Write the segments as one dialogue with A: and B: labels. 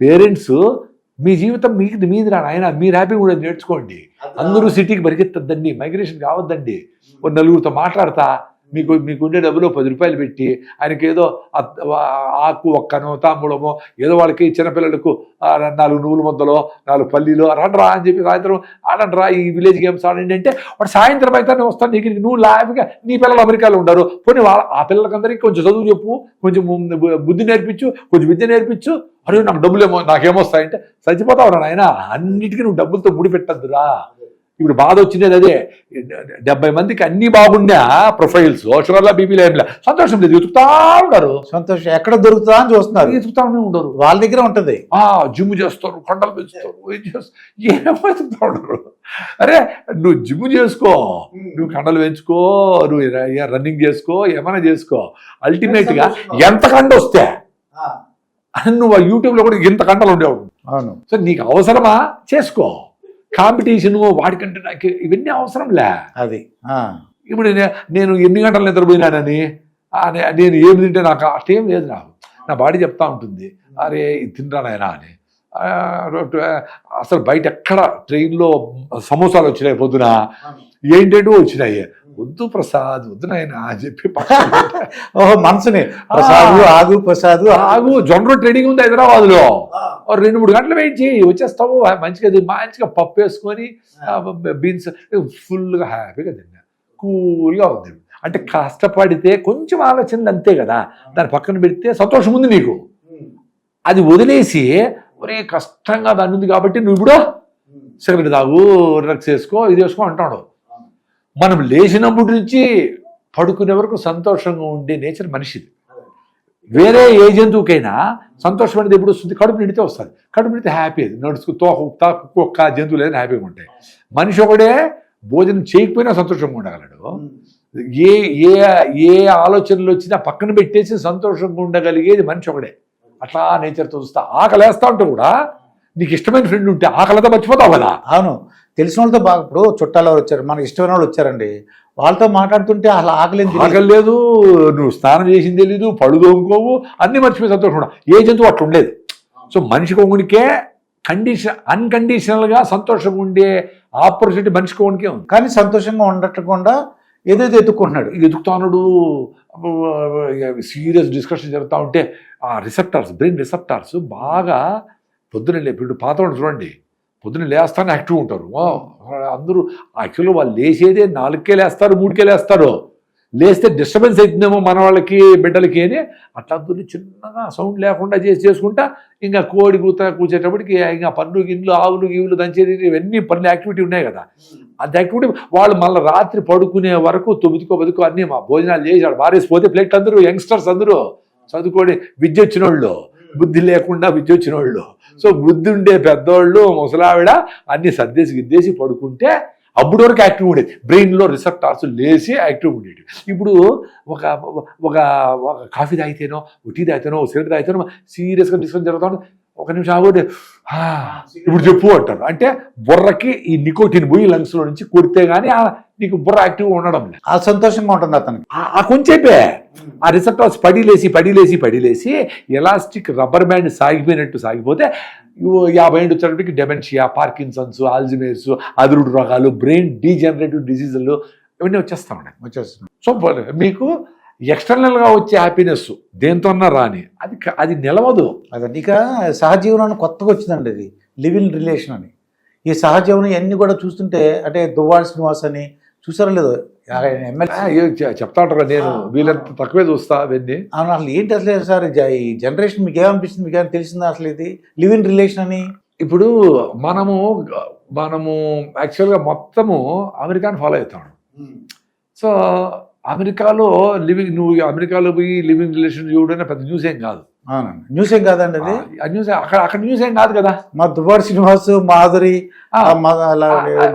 A: Parents మీ జీవితం మీది రా ఆయన, మీరు హ్యాపీగా కూడా నేర్చుకోండి. అందరూ సిటీకి పరిగెత్తద్దండి, మైగ్రేషన్ కావద్దండి. ఒక నలుగురితో మాట్లాడతా మీకు ఉండే డబ్బులో 10 రూపాయలు పెట్టి ఆయనకి ఏదో ఆకు ఒక్కనో తాంబూలమో ఏదో వాళ్ళకి చిన్నపిల్లలకు 4 నువ్వుల ముద్దలో 4 పల్లీలో రండ్రా అని చెప్పి సాయంత్రం ఆడండ్రా ఈ విలేజ్ గేమ్స్ ఆడండి అంటే వాడు సాయంత్రం అయితే వస్తాను నీకు, నువ్వు లాభగా నీ పిల్లలు అమెరికాలో ఉండరు, కొన్ని ఆ పిల్లలకందరికీ కొంచెం చదువు చెప్పు, కొంచెం బుద్ధి నేర్పించు, కొంచెం విద్య నేర్పించు. అరే నాకు డబ్బులు నాకేమొస్తాయంటే చచ్చిపోతావు ఆయన, అన్నిటికీ నువ్వు డబ్బులతో ముడిపెట్టద్దురా. ఇప్పుడు బాధ వచ్చినది అదే, 70 మందికి అన్ని బాగున్నా ప్రొఫైల్స్ షుగర్లా బీపీలో ఏం లేదు, సంతోషం లేదు, ఎతుకుతా ఉంటారు.
B: సంతోషం ఎక్కడ దొరుకుతా అని చూస్తున్నారు,
A: ఎతుకుతానే ఉండరు.
B: వాళ్ళ దగ్గర ఉంటుంది.
A: జిమ్ చేస్తారు, కొండలు పెంచుతారు, ఏమో ఎతుకుతా ఉండరు. అరే నువ్వు జిమ్ చేసుకో, నువ్వు కండలు పెంచుకో, నువ్వు రన్నింగ్ చేసుకో, ఏమైనా చేసుకో, అల్టిమేట్ గా ఎంత కండ వస్తే నువ్వు యూట్యూబ్ లో కూడా ఇంత కండలు ఉండేవాడు.
B: అవును.
A: సో నీకు అవసరమా చేసుకో, కాంపిటీషన్ వాడికంటే నాకు ఇవన్నీ అవసరంలే.
B: అది
A: ఇప్పుడు నేను ఎన్ని గంటలు నిద్రపోయినానని నేను ఏమి తింటే నాకు అట్టేం లేదు. నాకు నా బాడీ చెప్తా ఉంటుంది, అరే ఇది తింటానైనా అని. అసలు బయట ఎక్కడ ట్రైన్లో సమోసాలు వచ్చినాయి పొద్దున, ఏంటంటూ వచ్చినాయి, వద్దు ప్రసాద్ వద్దు నాయన అని చెప్పి
B: మనసుని ఆగు ప్రసాద్
A: ఆగు. జొండ్ర ట్రైనింగ్ ఉంది హైదరాబాద్లో, 2-3 గంటలు వెయిట్ చేయి, వచ్చేస్తావు. మంచిగా పప్పు వేసుకొని బీన్స్ ఫుల్గా హ్యాపీగా తిన్నా, కూల్గా ఉంది. అంటే కష్టపడితే కొంచెం ఆలోచనలు అంతే కదా, దాని పక్కన పెడితే సంతోషం ఉంది నీకు. అది వదిలేసి ఒరే కష్టంగా దాన్ని ఉంది కాబట్టి నువ్వు ఇప్పుడు సిగరెట్ తాగు, డ్రగ్స్ వేసుకో, ఇది వేసుకో అంటాడు. మనం లేచినప్పటి నుంచి పడుకునే వరకు సంతోషంగా ఉండే నేచర్ మనిషిది. వేరే ఏ జంతువుకైనా సంతోషం అనేది ఎప్పుడు వస్తుంది, కడుపు నిండితే వస్తుంది. కడుపు నిండితే హ్యాపీ, అది నడుచుకు కుక్క జంతువులు ఏదైనా హ్యాపీగా ఉంటాయి. మనిషి ఒకడే భోజనం చేయకపోయినా సంతోషంగా ఉండగలడు. ఏ ఏ ఏ ఆలోచనలు వచ్చినా పక్కన పెట్టేసి సంతోషంగా ఉండగలిగేది మనిషి ఒకడే. అట్లా నేచర్తో చూస్తా. ఆకలేస్తా ఉంటే కూడా నీకు ఇష్టమైన ఫ్రెండ్ ఉంటే ఆకలితో మర్చిపోతావు కదా.
B: అవును, తెలిసిన వాళ్ళతో బాగా, ఇప్పుడు చుట్టాలు వచ్చారు, మనకి ఇష్టమైన వాళ్ళు వచ్చారండి, వాళ్ళతో మాట్లాడుతుంటే అసలు ఆకలి
A: లేదు, నువ్వు స్నానం చేసింది తెలీదు, పడుకోవు, అన్ని మర్చిపోయి సంతోషం. ఏ జంతువు అట్లా ఉండలేదు. సో మనిషి కొంగునికే అన్కండిషనల్గా సంతోషంగా ఉండే ఆపర్చునిటీ మనిషి కొంగునికే ఉంది.
B: కానీ సంతోషంగా ఉండకుండా ఏదైతే
A: ఎదుగుతానుడు సీరియస్ డిస్కషన్ జరుగుతూ ఉంటే ఆ రిసెప్టార్స్, బ్రెయిన్ రిసెప్టార్స్ బాగా పొద్దున ఇప్పుడు పాత వాళ్ళు చూడండి, పొద్దున్న లేస్తానే యాక్టివ్ ఉంటారు అందరూ. యాక్చువల్గా వాళ్ళు లేచేదే 4కే లేస్తారు, 3కే లేస్తారు. లేస్తే డిస్టర్బెన్స్ అవుతుందేమో మన వాళ్ళకి బిడ్డలకి అని అట్లా చిన్నగా సౌండ్ లేకుండా చేసుకుంటా ఇంకా కోడి కూర్చేటప్పటికి ఇంకా పన్ను గిన్నెలు ఆవులు గీవులు దంచేది ఇవన్నీ పనులు యాక్టివిటీ ఉన్నాయి కదా. అది యాక్టివిటీ వాళ్ళు మళ్ళీ రాత్రి పడుకునే వరకు 9 అన్నీ మా భోజనాలు చేసి బారేసిపోతే ప్లేట్ అందరూ యంగ్స్టర్స్ అందరూ చదువుకోండి, విద్య వచ్చిన వాళ్ళు, బుద్ధి లేకుండా విద్య వచ్చిన వాళ్ళు. సో బుద్ధి ఉండే పెద్దోళ్ళు ముసలావిడ అన్ని సర్దేసి పడుకుంటే అప్పుడు వరకు యాక్టివ్ ఉండేది. బ్రెయిన్లో రిసెప్టార్స్ లేచి యాక్టివ్ ఉండేవి. ఇప్పుడు ఒక కాఫీ తాగితేనో, టీ తాగితేనో, సిగరెట్ తాగితేనో సీరియస్గా డిస్కషన్ జరుగుతాను. ఒక నిమిషం ఆగోటే ఇప్పుడు చెప్పు అంటారు. అంటే బుర్రకి ఈ నికోటిన్ పోయి లంగ్స్లో నుంచి కొడితే కానీ నీకు బుర్ర యాక్టివ్గా ఉండడం లేదు.
B: ఆ సంతోషంగా ఉంటుంది అతనికి.
A: ఆ కొంచెంపే ఆ రిసెప్టార్స్ పడిలేసి ఎలాస్టిక్ రబ్బర్ బ్యాండ్ సాగిపోతే 50 ఏళ్ళు వచ్చేటప్పటికి డెమెన్షియా, పార్కిన్సన్స్, ఆల్జిమేర్స్, అదురుడు రోగాలు, బ్రెయిన్ డీజనరేటివ్ డిసీజులు ఇవన్నీ వచ్చేస్తున్నాయి. సో మీకు ఎక్స్టర్నల్గా వచ్చే హ్యాపీనెస్ దేంతోన్నా రాని అది నిలవదు.
B: అదండి. ఇక సహజీవనాన్ని కొత్తగా వచ్చిందండి, అది లివ్ ఇన్ రిలేషన్ అని. ఈ సహజీవనం ఇవన్నీ కూడా చూస్తుంటే, అంటే దువ్వాడ శ్రీనివాస్ అని చూసారో లేదో
A: చెప్తా ఉంటారు. నేను వీళ్ళంత తక్కువే చూస్తా అవన్నీ.
B: అసలు ఏంటి అసలు సార్ ఈ జనరేషన్ మీకు ఏమనిపిస్తుంది, మీకు ఏమైనా తెలిసిందా అసలు ఇది లివ్ ఇన్ రిలేషన్ అని?
A: ఇప్పుడు మనము యాక్చువల్గా మొత్తము అమెరికాని ఫాలో అవుతాడు. సో అమెరికాలో నువ్వు అమెరికాలో పోయి లివింగ్ రిలేషన్ చూడడం పెద్ద న్యూస్ ఏం కాదు.
B: న్యూస్ ఏం కాదండి అది.
A: న్యూస్ అక్కడ న్యూస్ ఏం కాదు కదా.
B: మా దువ్వాడ శ్రీనివాస్, మాధురి,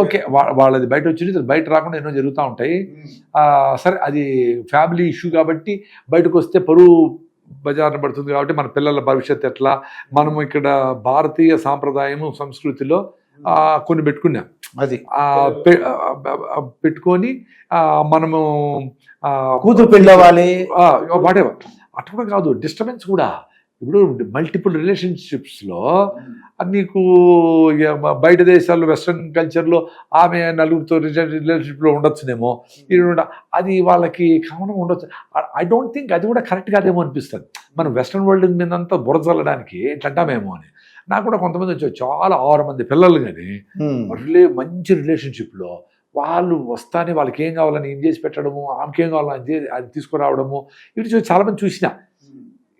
A: ఓకే వాళ్ళది బయట వచ్చింది, బయట రాకుండా ఎన్నో జరుగుతూ ఉంటాయి. సరే అది ఫ్యామిలీ ఇష్యూ కాబట్టి బయటకు వస్తే పరువు బజార్న పడుతుంది కాబట్టి మన పిల్లల భవిష్యత్తు ఎట్లా, మనము ఇక్కడ భారతీయ సాంప్రదాయము సంస్కృతిలో కొన్ని పెట్టుకున్నాం.
B: అది
A: పెట్టుకొని మనము
B: కూతురు పెళ్ళవాలి
A: వాటెవర్ అట్లా కాదు. డిస్టర్బెన్స్ కూడా ఇప్పుడు మల్టిపుల్ రిలేషన్షిప్స్లో నీకు బయట దేశాల్లో వెస్ట్రన్ కల్చర్లో ఆమె నలుగురితో రిలేషన్షిప్లో ఉండొచ్చునేమో, అది వాళ్ళకి కామన్గా ఉండొచ్చు. ఐ డోంట్ థింక్ అది కూడా కరెక్ట్ కాదేమో అనిపిస్తుంది. మనం వెస్ట్రన్ వరల్డ్ మీద అంతా బురద చల్లడానికి ఇట్లా అంటామేమో అని. నాకు కూడా కొంతమంది వచ్చారు, చాలా 6 మంది పిల్లలు, కానీ మంచి రిలేషన్షిప్లో వాళ్ళు వస్తానే వాళ్ళకి ఏం కావాలని ఏం చేసి పెట్టడము, ఆమెకేం కావాలని అది తీసుకురావడము, ఇవి చాలామంది చూసిన.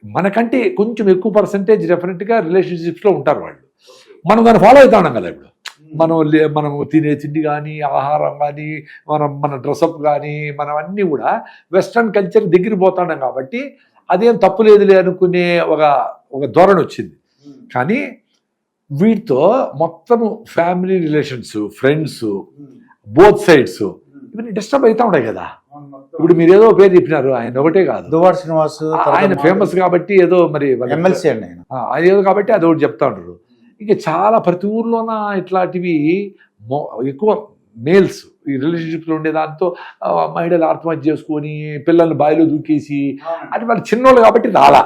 A: మనకంటే కొంచెం ఎక్కువ పర్సంటేజ్ డెఫినెట్గా రిలేషన్షిప్స్లో ఉంటారు వాళ్ళు. మనం దాన్ని ఫాలో అవుతా ఉన్నాం కదా. ఇప్పుడు మనం తినే తిండి కానీ, ఆహారం కానీ, మన డ్రెస్అప్ కానీ, మనం అన్నీ కూడా వెస్ట్రన్ కల్చర్ దగ్గర పోతున్నాం కాబట్టి అదేం తప్పు లేదులే అనుకునే ఒక ధోరణి వచ్చింది. కానీ వీటితో మొత్తము family relations, friends, both sides ఇవన్నీ డిస్టర్బ్ అవుతా ఉన్నాయి కదా. ఇప్పుడు మీరు ఏదో పేరు చెప్పినారు, ఆయన ఒకటే కాదు,
B: దువ్వాడ శ్రీనివాస్
A: ఆయన ఫేమస్ కాబట్టి ఏదో మరి
B: ఎమ్మెల్సీ అండి ఆయన,
A: అది ఏదో కాబట్టి అది ఒకటి చెప్తా ఉంటారు. ఇంకా చాలా ప్రతి ఊర్లోన ఇట్లాంటివి ఎక్కువ మేల్స్ ఈ రిలేషన్షిప్లో ఉండే దాంతో మహిళలు ఆత్మహత్య చేసుకొని పిల్లల్ని బావిలో దూకేసి, అది వాళ్ళు చిన్నోళ్ళు కాబట్టి రాలా.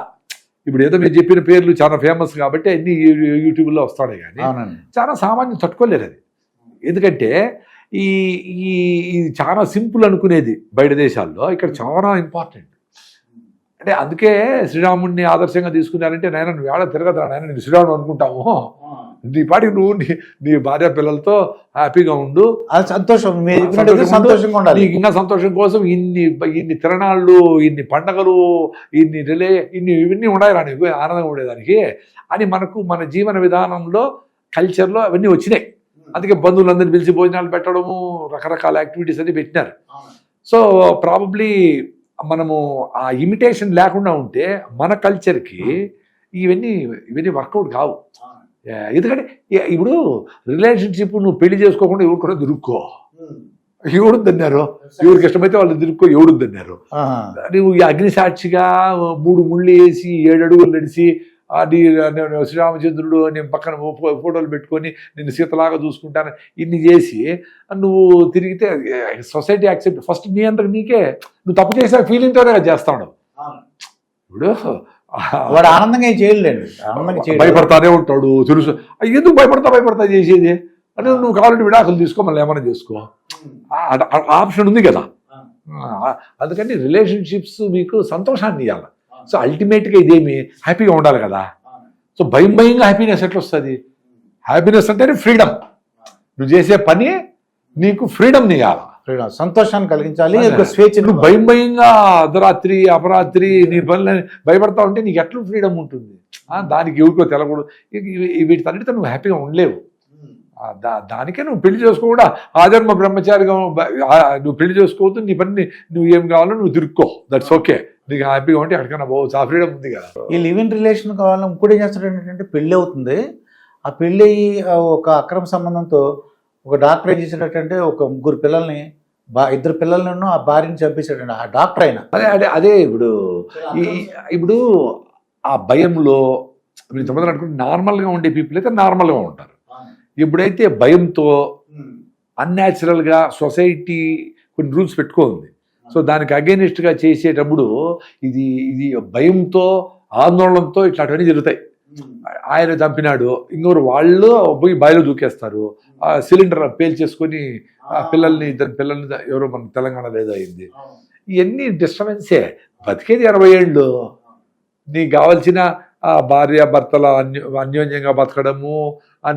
A: ఇప్పుడు ఏదో మీరు చెప్పిన పేర్లు చాలా ఫేమస్ కాబట్టి అన్ని యూట్యూబ్లో వస్తాడే, కానీ చాలా సామాన్యం తట్టుకోలేరు అది. ఎందుకంటే ఈ చాలా సింపుల్ అనుకునేది బయట దేశాల్లో ఇక్కడ చాలా ఇంపార్టెంట్. అంటే అందుకే శ్రీరాముడిని ఆదర్శంగా తీసుకున్నారంటే, నాయన నువ్వు ఏడా తిరగదురా నాయన, నేను శ్రీరాముడు అనుకుంటాము, నీ పాటికి నువ్వు నీ భార్య పిల్లలతో హ్యాపీగా ఉండు,
B: అది సంతోషం, సంతోషంగా ఉండాలి.
A: నీకు ఇంకా సంతోషం కోసం ఇన్ని తిరణాళ్ళు, ఇన్ని పండగలు, ఇవన్నీ ఉండాలి రా నీకు ఆనందంగా ఉండేదానికి అని మనకు మన జీవన విధానంలో కల్చర్లో అవన్నీ వచ్చినాయి. అందుకే బంధువులందరినీ పిలిచి భోజనాలు పెట్టడము, రకరకాల యాక్టివిటీస్ అన్ని పెట్టినారు. సో ప్రాబబ్లీ మనము ఆ ఇమిటేషన్ లేకుండా ఉంటే మన కల్చర్కి ఇవన్నీ వర్కౌట్ కావు. ఎందుకంటే ఇప్పుడు రిలేషన్షిప్ నువ్వు పెళ్లి చేసుకోకుండా ఎవరు కూడా దురుక్కో, ఎవడు దన్నారు, ఎవరికి ఇష్టమైతే వాళ్ళు దిరుక్కో, ఎవడు దన్నారు. నువ్వు అగ్నిసాక్షిగా 3 ముళ్ళు వేసి 7 అడుగులు నడిచి నేను శ్రీరామచంద్రుడు నేను పక్కన ఫోటోలు పెట్టుకొని నిన్ను సీతలాగా చూసుకుంటాను ఇన్ని చేసి నువ్వు తిరిగితే సొసైటీ యాక్సెప్ట్ ఫస్ట్ నీ అంతకు నీకే నువ్వు తప్పు చేసిన ఫీలింగ్తోనే చేస్తాడు. ఇప్పుడు
B: వాడు ఆనందంగా చేయలేండి,
A: భయపడతానే ఉంటాడు తెలుసు. ఎందుకు భయపడతా చేసేది అంటే నువ్వు కావాలంటే విడాకులు తీసుకో, మళ్ళీ ఏమైనా చేసుకో, ఆప్షన్ ఉంది కదా. అందుకని రిలేషన్షిప్స్ మీకు సంతోషాన్ని ఇవ్వాలి. సో అల్టిమేట్గా ఇదేమి హ్యాపీగా ఉండాలి కదా. సో భయంగా హ్యాపీనెస్ ఎట్లా వస్తుంది? హ్యాపీనెస్ అంటేనే ఫ్రీడమ్. నువ్వు చేసే పని నీకు ఫ్రీడమ్ ఇవ్వాలి,
B: సంతోషాన్ని కలిగించాలి, స్వేచ్ఛ.
A: నువ్వు భయంగా అర్ధరాత్రి అపరాత్రి నీ పనులని భయపడతా ఉంటే నీకు ఎట్లా ఫ్రీడమ్ ఉంటుంది? దానికి ఎవరికో తెలకూడదు. వీటితో నువ్వు హ్యాపీగా ఉండలేవు. దానికే నువ్వు పెళ్లి చేసుకోకుండా ఆజన్మ బ్రహ్మచారిగా నువ్వు పెళ్లి చేసుకోవద్దు. నీ పని నువ్వు ఏం కావాలో నువ్వు తిరుక్కో, దట్స్ ఓకే. నీకు హ్యాపీగా ఉంటే ఎక్కడికైనా పోవచ్చు, ఆ ఫ్రీడమ్ ఉంది కదా.
B: ఈ లివ్ ఇన్ రిలేషన్ కావాలని ఇంకోటి ఏం చేస్తాడు ఏంటంటే, పెళ్ళి అవుతుంది, ఆ పెళ్ళి ఒక అక్రమ సంబంధంతో ఒక డాక్టర్ ఏం చేసేటంటే ఒక 3 పిల్లల్ని 2 పిల్లలను ఆ భార్యని చంపేశాడండి ఆ డాక్టర్ అయినా.
A: అదే ఇప్పుడు ఆ భయంలో మీరు తొమ్మిది అనుకుంటే నార్మల్గా ఉండే పీపుల్ అయితే నార్మల్గా ఉంటారు. ఎప్పుడైతే భయంతో అన్యాచురల్గా సొసైటీ కొన్ని రూల్స్ పెట్టుకోండి, సో దానికి అగెనిస్ట్గా చేసేటప్పుడు ఇది భయంతో ఆందోళనతో ఇట్లాంటివన్నీ జరుగుతాయి. ఆయన చంపినాడు, ఇంకొకరు వాళ్ళు పోయి బావిలో దూకేస్తారు, సిలిండర్ పేల్చేసుకొని పిల్లల్ని 2 పిల్లల్ని ఎవరో మన తెలంగాణలో ఏదో అయింది. ఇవన్నీ డిస్టర్బెన్సే. బతికేది 80 ఏళ్ళు. నీకు కావాల్సిన భార్య భర్తల అన్యోన్యంగా బతకడము,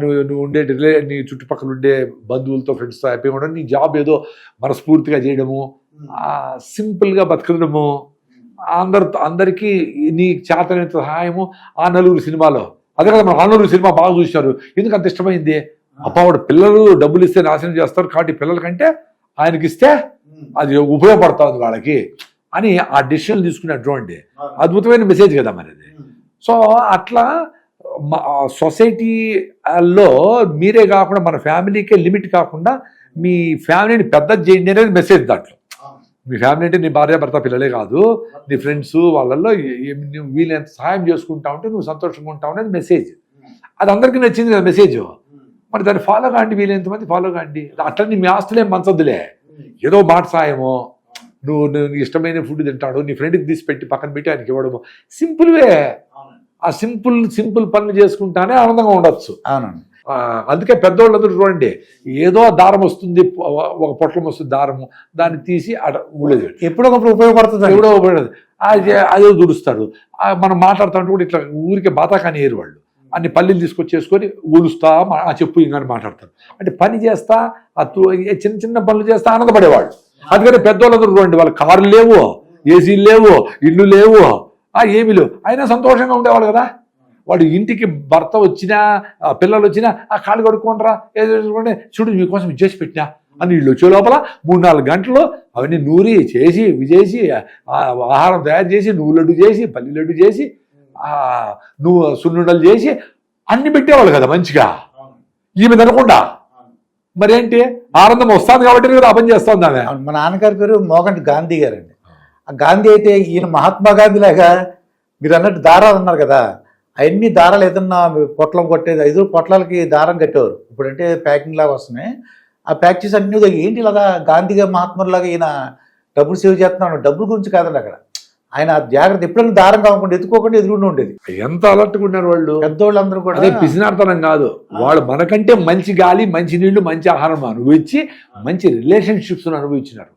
A: నువ్వు ఉండే నీ చుట్టుపక్కల ఉండే బంధువులతో ఫ్రెండ్స్తో హ్యాపీగా ఉండడం, నీ జాబ్ ఏదో మనస్ఫూర్తిగా చేయడము, సింపుల్గా బతకడము, అందరికీ నీ చేతనైన సహాయము. ఆ నలుగురు సినిమాలో అదే కదా, మనం ఆ నలుగురు సినిమా బాగా చూశారు. ఎందుకు అంత ఇష్టమైంది? అప్పుడు పిల్లలు డబ్బులు ఇస్తే నాశనం చేస్తారు కాబట్టి పిల్లలకంటే ఆయనకి ఇస్తే అది ఉపయోగపడుతుంది వాళ్ళకి అని ఆ డెసిషన్ తీసుకున్నటువంటి అద్భుతమైన మెసేజ్ కదా మనది. సో అట్లా సొసైటీలో మీరే కాకుండా మన ఫ్యామిలీకే లిమిట్ కాకుండా మీ ఫ్యామిలీని పెద్ద చేయండి అనేది మెసేజ్. దాంట్లో మీ ఫ్యామిలీ అంటే నీ భార్య భర్త పిల్లలే కాదు, నీ ఫ్రెండ్స్ వాళ్ళల్లో నువ్వు వీళ్ళెంత సహాయం చేసుకుంటా ఉంటే నువ్వు సంతోషంగా ఉంటావు అనేది మెసేజ్. అది అందరికీ నచ్చింది కదా మెసేజ్. మరి దాన్ని ఫాలో కాండి, వీలెంతమంది ఫాలో కాండి. అట్లా మీ ఆస్తులేం మంచొద్దులే, ఏదో మాట సాయమో, నువ్వు ఇష్టమైన ఫుడ్ తింటాడు, నీ ఫ్రెండ్కి తీసి పెట్టి పక్కన పెట్టి ఆయనకి ఇవ్వడము, సింపుల్వే. ఆ సింపుల్ పనులు చేసుకుంటానే ఆనందంగా ఉండొచ్చు.
B: అవునండి.
A: అందుకే పెద్దవాళ్ళందరూ చూడండి, ఏదో దారం వస్తుంది, ఒక పొట్లం వస్తుంది దారము, దాన్ని తీసి ఊళ్ళో
B: ఎప్పుడొకప్పుడు ఉపయోగపడుతుంది.
A: ఎవడో ఉపయోగపడదు, అదే దుడుస్తాడు. మనం మాట్లాడుతుంటే కూడా ఇట్లా ఊరికి బాతాకాని ఏరు వాళ్ళు అన్ని పల్లీలు తీసుకొచ్చేసుకొని ఊలుస్తా చెప్పు ఇంకని మాట్లాడతారు. అంటే పని చేస్తా చిన్న చిన్న పనులు చేస్తా ఆనందపడేవాళ్ళు. అందుకని పెద్దవాళ్ళందరూ చూడండి, వాళ్ళ కార్లు లేవు, ఏసీలు లేవు, ఇల్లు లేవు, ఏమీ లేవు, అయినా సంతోషంగా ఉండేవాళ్ళు కదా. వాడు ఇంటికి భర్త వచ్చినా పిల్లలు వచ్చినా కాళ్ళు కడుక్కోండిరా, ఏదో చూడు మీకోసం చేసి పెట్టినా అని వీళ్ళు వచ్చే లోపల 3-4 గంటలు అవన్నీ నూరి చేసి చేసి ఆహారం తయారు చేసి నువ్వు లడ్డు చేసి పల్లి లడ్డు చేసి నువ్వు సున్నుండలు చేసి అన్ని పెట్టేవాళ్ళు కదా మంచిగా. ఈమె తినకుండా మరేంటి ఆనందం వస్తుంది కాబట్టి ఆ పని చేస్తుంది ఆమె.
B: మా నాన్నగారి పేరు మోగంటి గాంధీ గారండి. ఆ గాంధీ అయితే ఈయన మహాత్మా గాంధీ లాగా మీరు అన్నట్టు దారాలు అన్నారు కదా, అవన్నీ దారాలు ఏదన్నా పొట్లం కొట్టేది 5 పొట్లాలకి దారం కట్టేవారు. ఇప్పుడంటే ప్యాకింగ్ లాగా వస్తున్నాయి. ఆ ప్యాక్ చేసి అన్ని ఏంటి ఇలాగా గాంధీగా మహాత్ములాగా ఈయన డబ్బులు సేవ్ చేస్తున్నాడు. డబ్బుల గురించి కాదండి అక్కడ, ఆయన జాగ్రత్త ఎప్పుడైనా దారం కాకుండా ఎత్తుకోకుండా ఎదురుండి ఉండేది.
A: ఎంత అలర్ట్గా ఉన్నారు వాళ్ళు
B: పెద్దోళ్ళందరూ కూడా.
A: అదే పిసినార్తనం కాదు, వాళ్ళు మనకంటే మంచి గాలి, మంచి నీళ్లు, మంచి ఆహారం అనుభవించి మంచి రిలేషన్షిప్స్ అనుభవించినారు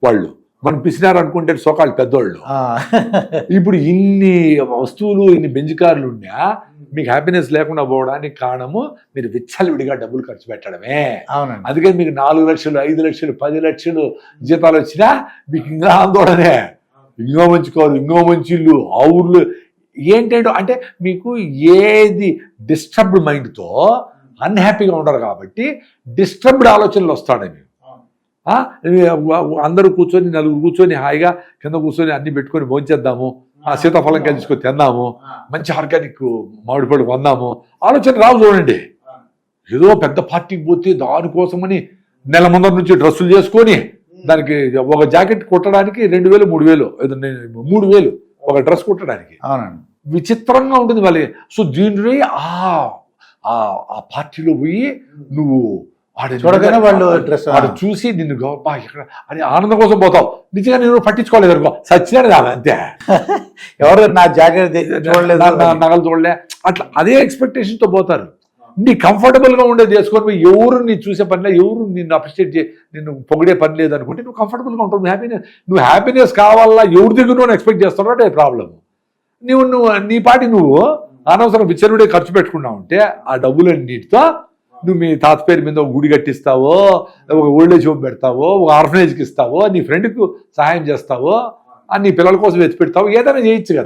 A: వాళ్ళు. మనం పిసినారు అనుకుంటే సోకాళ్ళు పెద్దోళ్ళు. ఇప్పుడు ఇన్ని వస్తువులు, ఇన్ని బెంజ్ కార్లు ఉన్నా మీకు హ్యాపీనెస్ లేకుండా పోవడానికి కారణము మీరు విచ్చలవిడిగా డబ్బులు ఖర్చు పెట్టడమే.
B: అవునండి.
A: అందుకని మీకు 4 లక్షలు, 5 లక్షలు, 10 లక్షలు జీతాలు వచ్చినా మీకు ఇంకా ఆందోళనే, ఇంకో మంచి కాదు, ఇంకో మంచి ఇల్లు, ఆ ఊర్లు ఏంటంటే అంటే మీకు ఏది డిస్టర్బ్డ్ మైండ్తో అన్హ్యాపీగా ఉండరు కాబట్టి డిస్టర్బ్డ్ ఆలోచనలు వస్తాడని. అందరూ కూర్చొని 4 కూర్చొని హాయిగా కింద కూర్చొని అన్ని పెట్టుకొని భోంచేద్దాము, సీతాఫలం తీసుకొని తిందాము, మంచి ఆర్గానిక్ మామిడి పళ్ళు కొందాము ఆలోచన రావు. చూడండి, ఏదో పెద్ద పార్టీకి పోతే దానికోసమని నెల ముందర నుంచి డ్రెస్సులు చేసుకొని దానికి ఒక జాకెట్ కుట్టడానికి 2000 3000 ఏదో 3000 ఒక డ్రెస్ కుట్టడానికి.
B: అవునండి.
A: విచిత్రంగా ఉంటుంది మళ్ళీ. సో దీంట్లో ఆ పార్టీలో పోయి నువ్వు
B: చూడగానే వాళ్ళు డ్రెస్
A: వాడు చూసి నిన్ను గొప్ప ఇక్కడ అని ఆనందం కోసం పోతావు. నిజంగా నేను పట్టించుకోలేదు అనుకో, సచ్చినాడు రాదు అంతే.
B: ఎవరు నా జాగ్రత్త చూడలేదు,
A: నగలు చూడలే, అట్లా అదే ఎక్స్పెక్టేషన్తో పోతారు. నీ కంఫర్టబుల్గా ఉండేది చేసుకొని ఎవరు నీ చూసే పనిలే, ఎవరు నిన్ను అప్రిషియేట్ నిన్ను పొగిడే పని లేదు అనుకుంటే నువ్వు కంఫర్టబుల్గా ఉంటావు. నువ్వు హ్యాపీనెస్ కావాలా, ఎవరి దగ్గర నువ్వు ఎక్స్పెక్ట్ చేస్తున్నావు అంటే ప్రాబ్లం. నువ్వు నీ పాటి నువ్వు అనవసరం విచ్చరుడే ఖర్చు పెట్టుకున్నావు అంటే ఆ డబ్బులన్నిటితో నువ్వు మీ తాత పేరు మీద ఒక గుడి కట్టిస్తావో, ఒక ఓల్డేజ్ హోమ్ పెడతావో, ఒక ఆర్ఫనేజ్కి ఇస్తావో, నీ ఫ్రెండ్కు సహాయం చేస్తావో, నీ పిల్లల కోసం ఎత్తి పెడతావో, ఏదైనా చేయొచ్చు కదా.